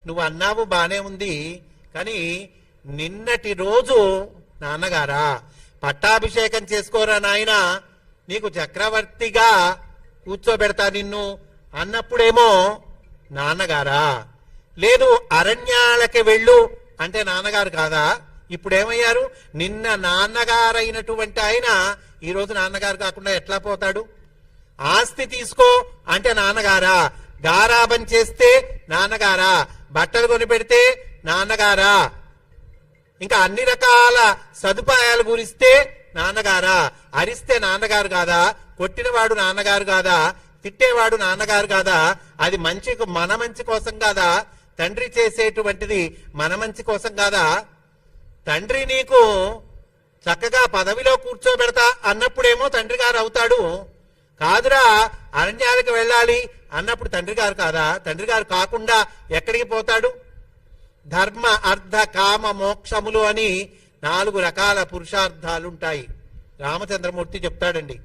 నువ్వు అన్నావు బానే ఉంది, కానీ నిన్నటి రోజు నాన్నగారా పట్టాభిషేకం చేసుకోరా నాయన, నీకు చక్రవర్తిగా కూర్చోబెడతా నిన్ను అన్నప్పుడేమో నాన్నగారా, లేదు అరణ్యాలకి వెళ్ళు అంటే నాన్నగారు కాదా? ఇప్పుడేమయ్యారు? నిన్న నాన్నగారైనటువంటి ఆయన ఈరోజు నాన్నగారు కాకుండా ఎట్లా పోతాడు? ఆస్తి తీసుకో అంటే నాన్నగారా, గారాబం చేస్తే నాన్నగారా, బట్టలు కొని పెడితే నాన్నగారా, ఇంకా అన్ని రకాల సదుపాయాలు గురిస్తే నాన్నగారా, అరిస్తే నాన్నగారు కాదా? కొట్టినవాడు నాన్నగారు కాదా? తిట్టేవాడు నాన్నగారు కాదా? అది మన మంచి కోసం కాదా? తండ్రి చేసేటువంటిది మన మంచి కోసం కాదా? తండ్రి నీకు చక్కగా పదవిలో కూర్చోబెడతా అన్నప్పుడేమో తండ్రి గారు అవుతాడు. కాదురా అరణ్యాలకు వెళ్ళాలి అన్నప్పుడు తండ్రి గారు కాదా? తండ్రి గారు కాకుండా ఎక్కడికి పోతాడు? ధర్మ అర్థ కామ మోక్షములు అని 4 రకాల పురుషార్థాలుంటాయి. రామచంద్రమూర్తి చెప్తాడండి.